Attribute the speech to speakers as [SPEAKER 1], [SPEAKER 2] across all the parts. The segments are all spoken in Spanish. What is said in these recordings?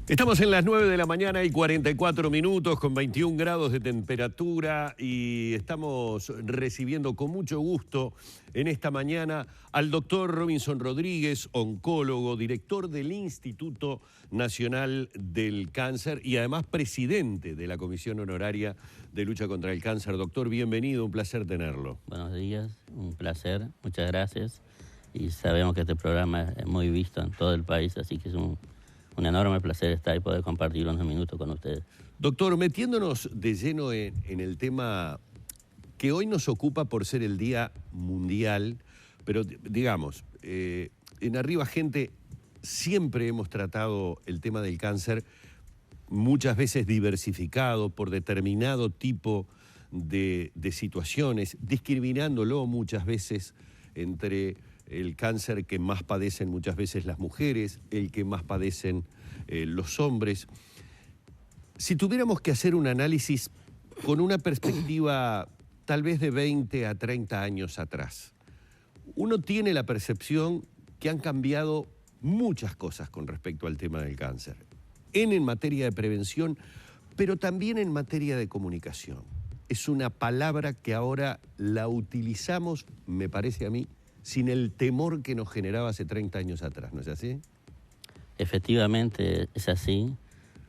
[SPEAKER 1] Estamos en las 9 de la mañana y 44 minutos con 21 grados de temperatura y estamos recibiendo con mucho gusto en esta mañana al doctor Robinson Rodríguez, oncólogo, director del Instituto Nacional del Cáncer y además presidente de la Comisión Honoraria de Lucha contra el Cáncer. Doctor, bienvenido, un placer tenerlo.
[SPEAKER 2] Buenos días, un placer, muchas gracias. Y sabemos que este programa es muy visto en todo el país, así que es un enorme placer estar y poder compartir unos minutos con ustedes.
[SPEAKER 1] Doctor, metiéndonos de lleno en el tema que hoy nos ocupa por ser el Día Mundial, pero digamos, en Arriba Gente siempre hemos tratado el tema del cáncer, muchas veces diversificado por determinado tipo de situaciones, discriminándolo muchas veces entre el cáncer que más padecen muchas veces las mujeres, el que más padecen los hombres. Si tuviéramos que hacer un análisis con una perspectiva tal vez de 20 a 30 años atrás, uno tiene la percepción que han cambiado muchas cosas con respecto al tema del cáncer, en materia de prevención, pero también en materia de comunicación. Es una palabra que ahora la utilizamos, me parece a mí, sin el temor que nos generaba hace 30 años atrás, ¿no es así?
[SPEAKER 2] Efectivamente es así.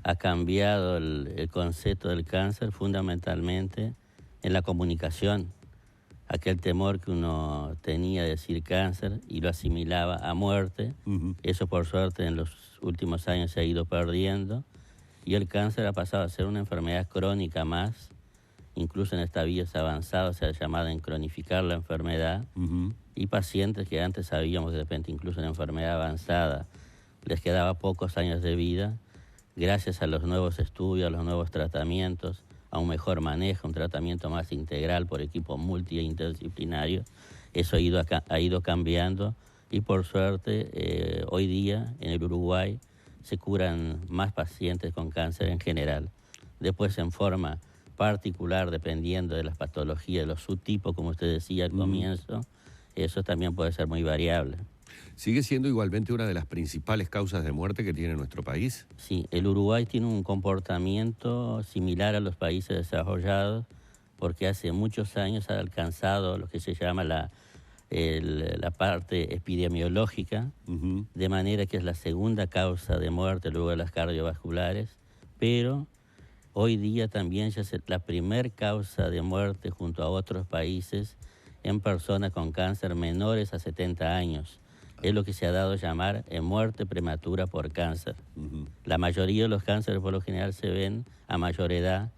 [SPEAKER 2] Ha cambiado el concepto del cáncer fundamentalmente en la comunicación. Aquel temor que uno tenía de decir cáncer y lo asimilaba a muerte, eso por suerte en los últimos años se ha ido perdiendo y el cáncer ha pasado a ser una enfermedad crónica más. Incluso en estadios avanzados se ha llamado en cronificar la enfermedad. Y pacientes que antes sabíamos de repente incluso en enfermedad avanzada les quedaba pocos años de vida, gracias a los nuevos estudios, a los nuevos tratamientos, a un mejor manejo, un tratamiento más integral por equipo multi e interdisciplinario, eso ha ido cambiando y por suerte hoy día en el Uruguay se curan más pacientes con cáncer en general. Después en forma particular, dependiendo de las patologías, de los subtipos, como usted decía al comienzo, eso también puede ser muy variable.
[SPEAKER 1] ¿Sigue siendo igualmente una de las principales causas de muerte que tiene nuestro país?
[SPEAKER 2] Sí, el Uruguay tiene un comportamiento similar a los países desarrollados, porque hace muchos años ha alcanzado lo que se llama la parte epidemiológica, de manera que es la segunda causa de muerte luego de las cardiovasculares, pero hoy día también ya es la primer causa de muerte junto a otros países en personas con cáncer menores a 70 años. Es lo que se ha dado a llamar muerte prematura por cáncer. La mayoría de los cánceres por lo general se ven a mayor edad,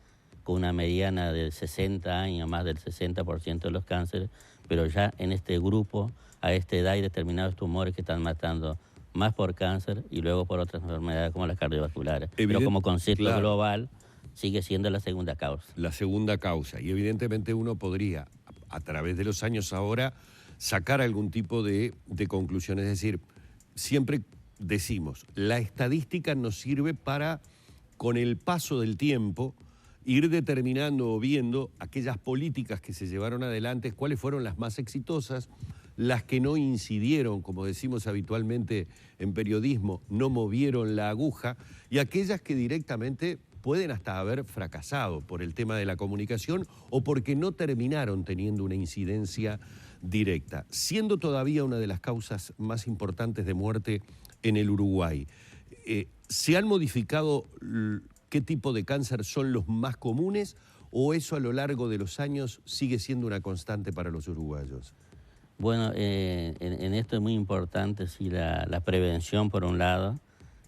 [SPEAKER 2] con una mediana de 60 años, más del 60% de los cánceres, pero ya en este grupo, a esta edad hay determinados tumores que están matando más por cáncer y luego por otras enfermedades como las cardiovasculares. Pero como concepto global, sigue siendo la segunda causa.
[SPEAKER 1] La segunda causa. Y evidentemente uno podría, a través de los años ahora, sacar algún tipo de conclusión. Es decir, siempre decimos, la estadística nos sirve para, con el paso del tiempo, ir determinando o viendo aquellas políticas que se llevaron adelante, cuáles fueron las más exitosas, las que no incidieron, como decimos habitualmente en periodismo, no movieron la aguja, y aquellas que directamente pueden hasta haber fracasado por el tema de la comunicación o porque no terminaron teniendo una incidencia directa, siendo todavía una de las causas más importantes de muerte en el Uruguay. ¿Se han modificado qué tipo de cáncer son los más comunes o eso a lo largo de los años sigue siendo una constante para los uruguayos?
[SPEAKER 2] Bueno, en esto es muy importante sí, la prevención por un lado.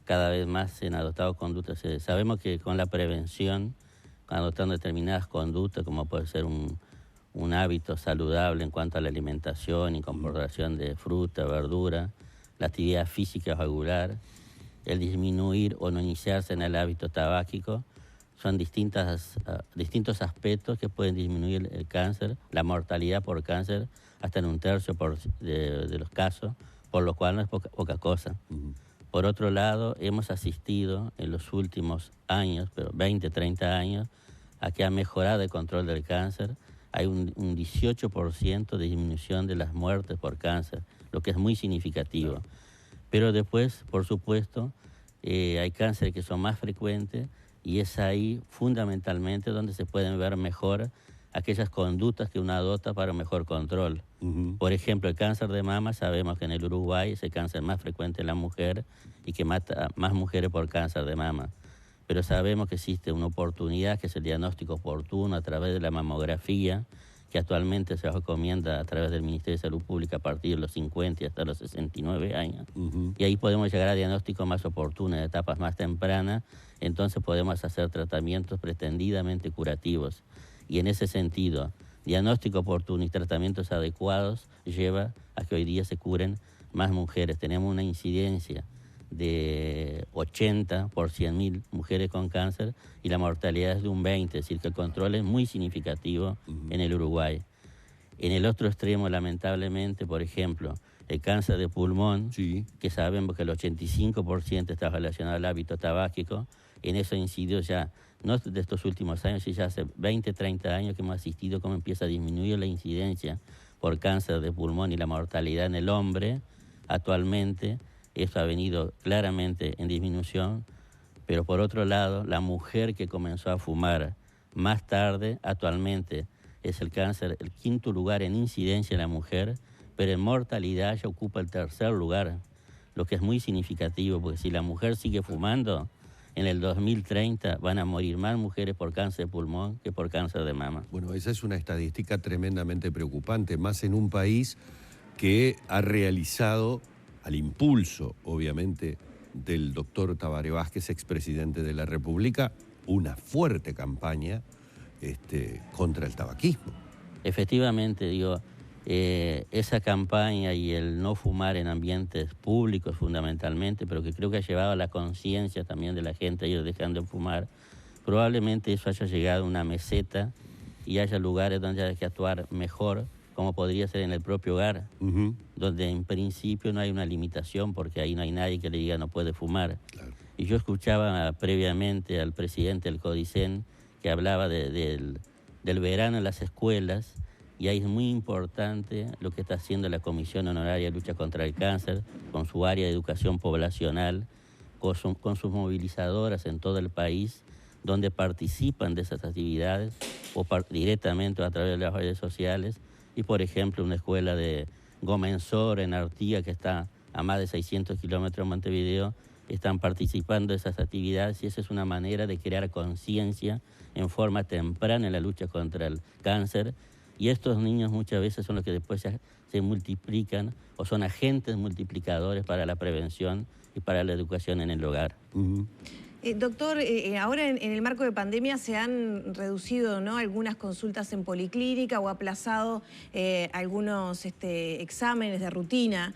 [SPEAKER 2] Cada vez más se han adoptado conductas. Sabemos que con la prevención, adoptando determinadas conductas, como puede ser un hábito saludable en cuanto a la alimentación, incorporación de fruta, verdura, la actividad física regular, el disminuir o no iniciarse en el hábito tabáquico, son distintos aspectos que pueden disminuir el cáncer, la mortalidad por cáncer, hasta en 1/3 de los casos, por lo cual no es poca cosa. Por otro lado, hemos asistido en los últimos años, pero 20, 30 años, a que ha mejorado el control del cáncer. Hay un 18% de disminución de las muertes por cáncer, lo que es muy significativo. Pero después, por supuesto, hay cánceres que son más frecuentes y es ahí fundamentalmente donde se pueden ver mejor aquellas conductas que uno adopta para un mejor control. Por ejemplo, el cáncer de mama, sabemos que en el Uruguay es el cáncer más frecuente en la mujer y que mata más mujeres por cáncer de mama. Pero sabemos que existe una oportunidad, que es el diagnóstico oportuno a través de la mamografía, que actualmente se recomienda a través del Ministerio de Salud Pública a partir de los 50 y hasta los 69 años. Y ahí podemos llegar a diagnósticos más oportunos, de etapas más tempranas, entonces podemos hacer tratamientos pretendidamente curativos. Y en ese sentido, diagnóstico oportuno y tratamientos adecuados lleva a que hoy día se curen más mujeres. Tenemos una incidencia de 80 por 100.000 mujeres con cáncer y la mortalidad es de un 20, es decir, que el control es muy significativo en el Uruguay. En el otro extremo, lamentablemente, por ejemplo, el cáncer de pulmón, que sabemos que el 85% está relacionado al hábito tabáquico, en eso incidió ya, no de estos últimos años, sino ya hace 20, 30 años que hemos asistido cómo empieza a disminuir la incidencia por cáncer de pulmón y la mortalidad en el hombre. Actualmente eso ha venido claramente en disminución, pero por otro lado, la mujer que comenzó a fumar más tarde, actualmente es el cáncer, el quinto lugar en incidencia en la mujer, pero en mortalidad ya ocupa el tercer lugar, lo que es muy significativo, porque si la mujer sigue fumando, en el 2030 van a morir más mujeres por cáncer de pulmón que por cáncer de mama.
[SPEAKER 1] Bueno, esa es una estadística tremendamente preocupante, más en un país que ha realizado, al impulso, obviamente, del doctor Tabaré Vázquez, expresidente de la República, una fuerte campaña contra el tabaquismo.
[SPEAKER 2] Efectivamente, digo, esa campaña y el no fumar en ambientes públicos fundamentalmente, pero que creo que ha llevado a la conciencia también de la gente a ir dejando de fumar, probablemente eso haya llegado a una meseta y haya lugares donde haya que actuar mejor, como podría ser en el propio hogar, donde en principio no hay una limitación porque ahí no hay nadie que le diga no puede fumar. Claro. Y yo escuchaba previamente al presidente del CODICEN que hablaba del verano en las escuelas, y ahí es muy importante lo que está haciendo la Comisión Honoraria de Lucha contra el Cáncer, con su área de educación poblacional, con sus movilizadoras en todo el país, donde participan de esas actividades, o directamente o a través de las redes sociales. Y, por ejemplo, una escuela de Gomensor en Artigas, que está a más de 600 kilómetros de Montevideo, están participando de esas actividades, y esa es una manera de crear conciencia en forma temprana en la lucha contra el cáncer. Y estos niños muchas veces son los que después se multiplican o son agentes multiplicadores para la prevención y para la educación en el hogar.
[SPEAKER 3] Doctor, ahora en el marco de pandemia se han reducido, ¿no?, algunas consultas en policlínica o aplazado algunos exámenes de rutina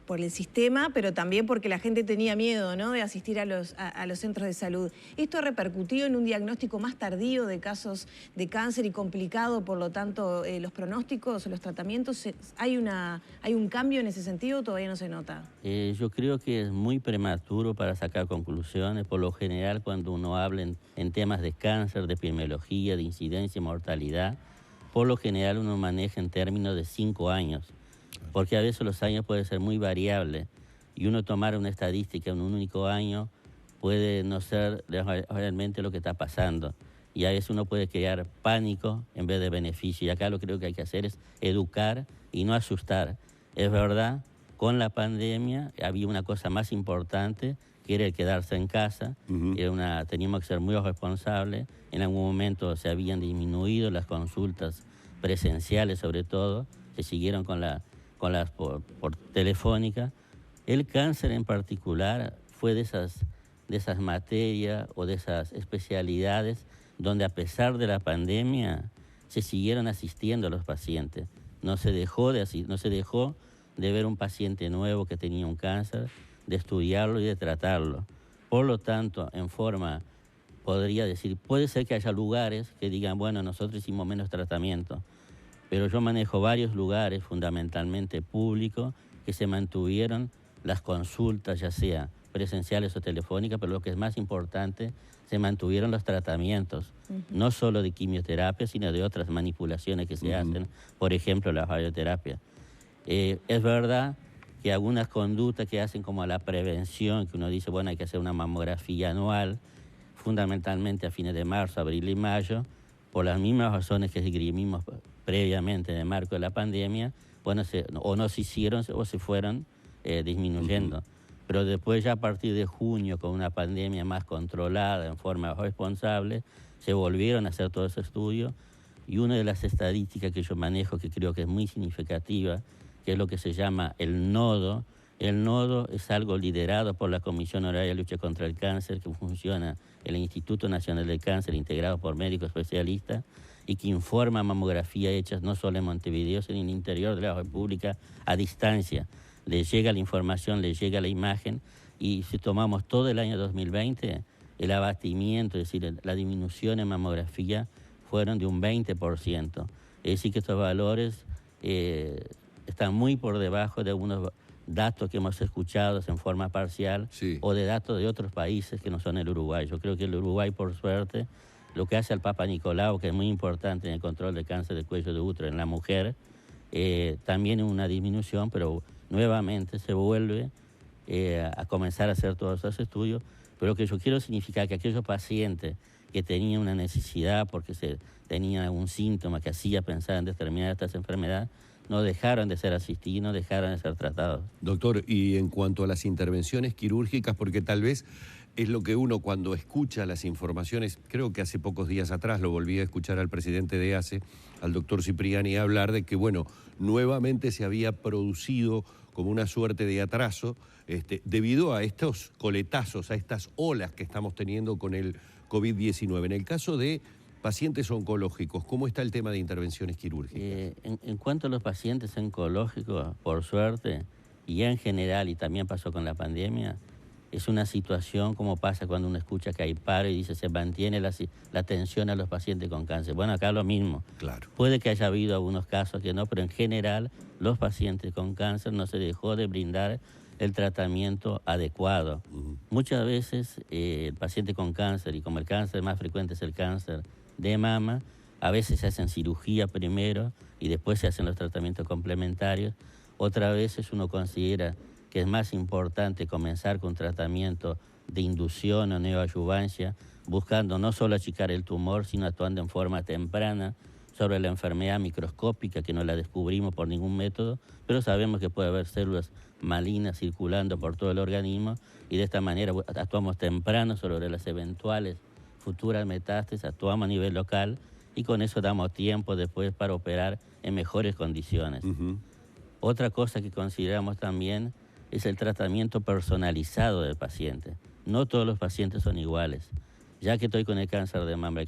[SPEAKER 3] por el sistema, pero también porque la gente tenía miedo, ¿no?, de asistir a los centros de salud. ¿Esto ha repercutido en un diagnóstico más tardío de casos de cáncer y complicado, por lo tanto, los pronósticos o los tratamientos? ¿Hay un cambio en ese sentido o todavía no se nota?
[SPEAKER 2] Yo creo que es muy prematuro para sacar conclusiones. Por lo general, cuando uno habla en temas de cáncer, de epidemiología, de incidencia y mortalidad, por lo general uno maneja en términos de 5 años. Porque a veces los años pueden ser muy variables y uno tomar una estadística en un único año puede no ser realmente lo que está pasando. Y a veces uno puede crear pánico en vez de beneficio. Y acá lo que creo que hay que hacer es educar y no asustar. Es verdad, con la pandemia había una cosa más importante, que era el quedarse en casa. Teníamos que ser muy responsables. En algún momento se habían disminuido las consultas presenciales, sobre todo. Se siguieron con las por telefónica. El cáncer en particular fue de esas materias o de esas especialidades donde, a pesar de la pandemia, se siguieron asistiendo a los pacientes. No se dejó de ver un paciente nuevo que tenía un cáncer, de estudiarlo y de tratarlo. Por lo tanto, en forma, podría decir, puede ser que haya lugares que digan, bueno, nosotros hicimos menos tratamiento, pero yo manejo varios lugares, fundamentalmente públicos, que se mantuvieron las consultas, ya sea presenciales o telefónicas, pero lo que es más importante, se mantuvieron los tratamientos, no solo de quimioterapia, sino de otras manipulaciones que se hacen, por ejemplo, la radioterapia. Es verdad que algunas conductas que hacen como a la prevención, que uno dice, bueno, hay que hacer una mamografía anual, fundamentalmente a fines de marzo, abril y mayo, por las mismas razones que esgrimimos previamente en el marco de la pandemia, bueno, o no se hicieron o se fueron disminuyendo. Pero después ya a partir de junio, con una pandemia más controlada, en forma responsable, se volvieron a hacer todos esos estudios, y una de las estadísticas que yo manejo, que creo que es muy significativa, que es lo que se llama el nodo. El nodo es algo liderado por la Comisión Honoraria de Lucha contra el Cáncer, que funciona en el Instituto Nacional del Cáncer, integrado por médicos especialistas, y que informa mamografía hechas no solo en Montevideo, sino en el interior de la República, a distancia. Le llega la información, le llega la imagen, y si tomamos todo el año 2020, el abatimiento, es decir, la disminución en mamografía fueron de un 20%. Es decir, que estos valores están muy por debajo de algunos datos que hemos escuchado en forma parcial, sí, o de datos de otros países que no son el Uruguay. Yo creo que el Uruguay, por suerte, lo que hace el Papa Nicolau, que es muy importante en el control del cáncer de cuello de útero en la mujer, también es una disminución, pero nuevamente se vuelve a comenzar a hacer todos esos estudios. Pero lo que yo quiero significar que aquellos pacientes que tenían una necesidad porque tenían algún síntoma que hacía pensar en determinar estas enfermedades, no dejaron de ser asistidos, no dejaron de ser tratados.
[SPEAKER 1] Doctor, y en cuanto a las intervenciones quirúrgicas, porque tal vez es lo que uno cuando escucha las informaciones, creo que hace pocos días atrás lo volví a escuchar al presidente de ACE, al doctor Cipriani, hablar de que, bueno, nuevamente se había producido como una suerte de atraso debido a estos coletazos, a estas olas que estamos teniendo con el COVID-19. En el caso de pacientes oncológicos, ¿cómo está el tema de intervenciones quirúrgicas?
[SPEAKER 2] En cuanto a los pacientes oncológicos, por suerte, y en general, y también pasó con la pandemia, es una situación como pasa cuando uno escucha que hay paro y dice se mantiene la atención a los pacientes con cáncer. Bueno, acá lo mismo.
[SPEAKER 1] Claro.
[SPEAKER 2] Puede que haya habido algunos casos que no, pero en general los pacientes con cáncer no se dejó de brindar el tratamiento adecuado. Muchas veces el paciente con cáncer, y como el cáncer más frecuente es el cáncer de mama, a veces se hacen cirugía primero y después se hacen los tratamientos complementarios. Otras veces uno considera que es más importante comenzar con tratamiento de inducción o neoadyuvancia, buscando no solo achicar el tumor, sino actuando en forma temprana sobre la enfermedad microscópica, que no la descubrimos por ningún método, pero sabemos que puede haber células malignas circulando por todo el organismo, y de esta manera actuamos temprano sobre las eventuales futuras metástasis, actuamos a nivel local, y con eso damos tiempo después para operar en mejores condiciones. Otra cosa que consideramos también es el tratamiento personalizado del paciente. No todos los pacientes son iguales. Ya que estoy con el cáncer de mama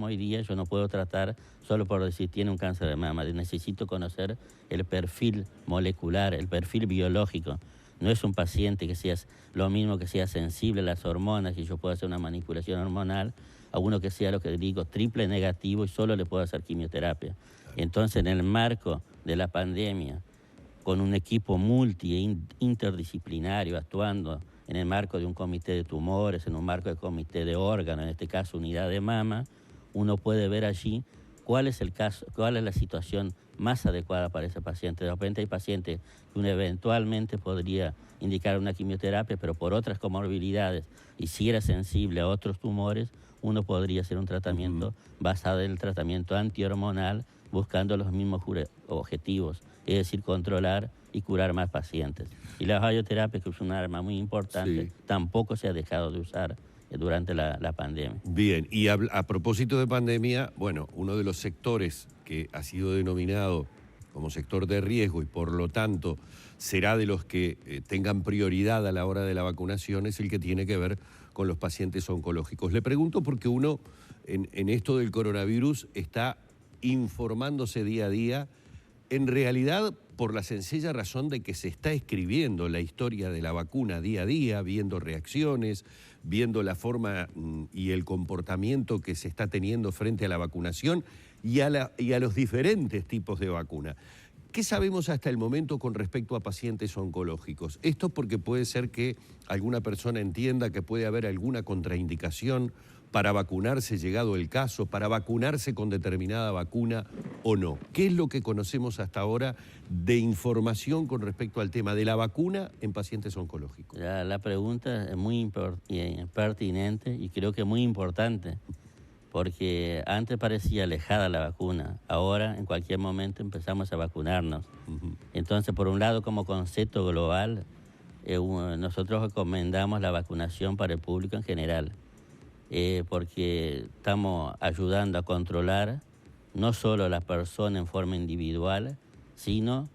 [SPEAKER 2] hoy día yo no puedo tratar solo por decir tiene un cáncer de mama. Necesito conocer el perfil molecular, el perfil biológico. No es un paciente que sea lo mismo que sea sensible a las hormonas y yo puedo hacer una manipulación hormonal, a uno que sea lo que digo triple negativo y solo le puedo hacer quimioterapia. Entonces, en el marco de la pandemia, con un equipo interdisciplinario actuando en el marco de un comité de tumores, en un marco de comité de órganos, en este caso unidad de mama, uno puede ver allí cuál es el caso, cuál es la situación más adecuada para ese paciente. De repente hay pacientes que uno eventualmente podría indicar una quimioterapia, pero por otras comorbilidades, y si era sensible a otros tumores, uno podría hacer un tratamiento basado en el tratamiento antihormonal, buscando los mismos objetivos, es decir, controlar y curar más pacientes. Y la radioterapia, que es un arma muy importante, sí, tampoco se ha dejado de usar durante la pandemia.
[SPEAKER 1] Bien, y a propósito de pandemia, bueno, uno de los sectores que ha sido denominado como sector de riesgo y por lo tanto será de los que tengan prioridad a la hora de la vacunación es el que tiene que ver con los pacientes oncológicos. Le pregunto porque uno en esto del coronavirus está informándose día a día, en realidad por la sencilla razón de que se está escribiendo la historia de la vacuna día a día, viendo reacciones, viendo la forma y el comportamiento que se está teniendo frente a la vacunación y a los diferentes tipos de vacuna. ¿Qué sabemos hasta el momento con respecto a pacientes oncológicos? Esto porque puede ser que alguna persona entienda que puede haber alguna contraindicación para vacunarse llegado el caso, para vacunarse con determinada vacuna o no. ¿Qué es lo que conocemos hasta ahora de información con respecto al tema de la vacuna en pacientes oncológicos?
[SPEAKER 2] La pregunta es muy pertinente y creo que muy importante, porque antes parecía alejada la vacuna, ahora en cualquier momento empezamos a vacunarnos. Entonces, por un lado, como concepto global, nosotros recomendamos la vacunación para el público en general, porque estamos ayudando a controlar no solo a la persona en forma individual, sino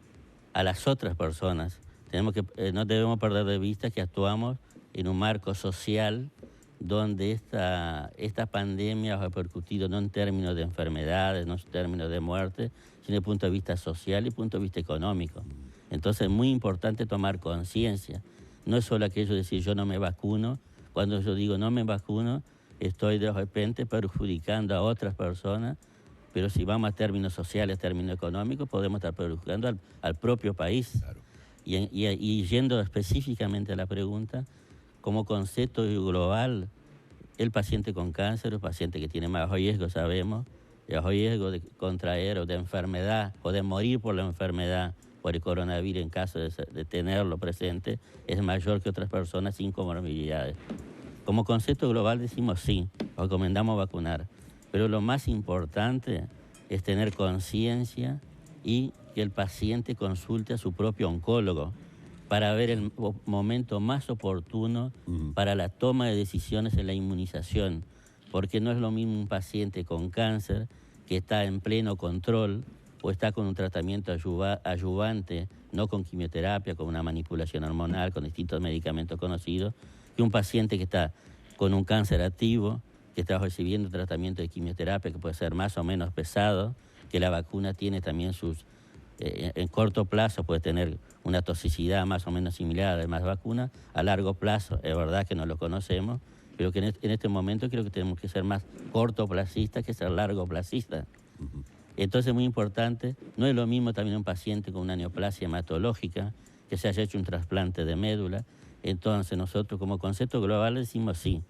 [SPEAKER 2] a las otras personas. No debemos perder de vista que actuamos en un marco social donde esta pandemia ha repercutido no en términos de enfermedades, no en términos de muerte, sino desde el punto de vista social y desde el punto de vista económico. Entonces es muy importante tomar conciencia. No es solo aquello de decir yo no me vacuno. Cuando yo digo no me vacuno, estoy de repente perjudicando a otras personas, pero si vamos a términos sociales, términos económicos, podemos estar perjudicando al propio país. Claro. Y yendo específicamente a la pregunta, como concepto global, el paciente con cáncer, el paciente que tiene más riesgo, sabemos, el riesgo de contraer o de enfermedad o de morir por la enfermedad, por el coronavirus en caso de tenerlo presente, es mayor que otras personas sin comorbilidades. Como concepto global decimos sí, recomendamos vacunar, pero lo más importante es tener conciencia y que el paciente consulte a su propio oncólogo para ver el momento más oportuno para la toma de decisiones en la inmunización, porque no es lo mismo un paciente con cáncer que está en pleno control o está con un tratamiento ayudante, no con quimioterapia, con una manipulación hormonal, con distintos medicamentos conocidos, que un paciente que está con un cáncer activo, que está recibiendo tratamiento de quimioterapia, que puede ser más o menos pesado, que la vacuna tiene también en corto plazo puede tener una toxicidad más o menos similar a las demás vacunas, a largo plazo es verdad que no lo conocemos, pero que en este momento creo que tenemos que ser más cortoplacistas que ser largoplacistas. Entonces es muy importante, no es lo mismo también un paciente con una neoplasia hematológica, que se haya hecho un trasplante de médula. Entonces nosotros como concepto global decimos sí,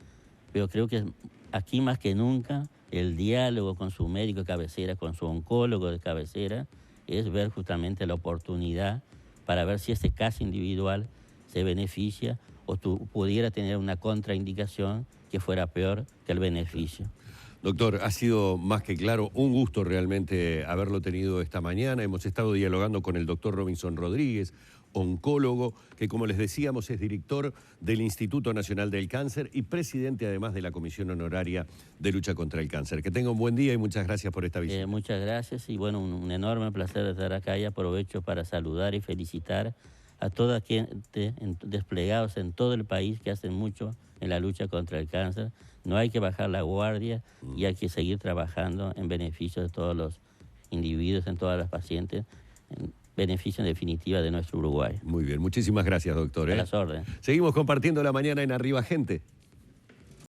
[SPEAKER 2] pero creo que aquí más que nunca el diálogo con su médico de cabecera, con su oncólogo de cabecera, es ver justamente la oportunidad para ver si ese caso individual se beneficia o pudiera tener una contraindicación que fuera peor que el beneficio.
[SPEAKER 1] Doctor, ha sido más que claro, un gusto realmente haberlo tenido esta mañana. Hemos estado dialogando con el doctor Robinson Rodríguez, oncólogo, que como les decíamos es director del Instituto Nacional del Cáncer y presidente además de la Comisión Honoraria de Lucha contra el Cáncer. Que tenga un buen día y muchas gracias por esta visita.
[SPEAKER 2] Muchas gracias y bueno, un enorme placer estar acá y aprovecho para saludar y felicitar a toda gente desplegados en todo el país que hacen mucho en la lucha contra el cáncer. No hay que bajar la guardia y hay que seguir trabajando en beneficio de todos los individuos, en todas las pacientes, en beneficio en definitiva de nuestro Uruguay.
[SPEAKER 1] Muy bien, muchísimas gracias, doctor.
[SPEAKER 2] A las órdenes.
[SPEAKER 1] Seguimos compartiendo la mañana en Arriba Gente.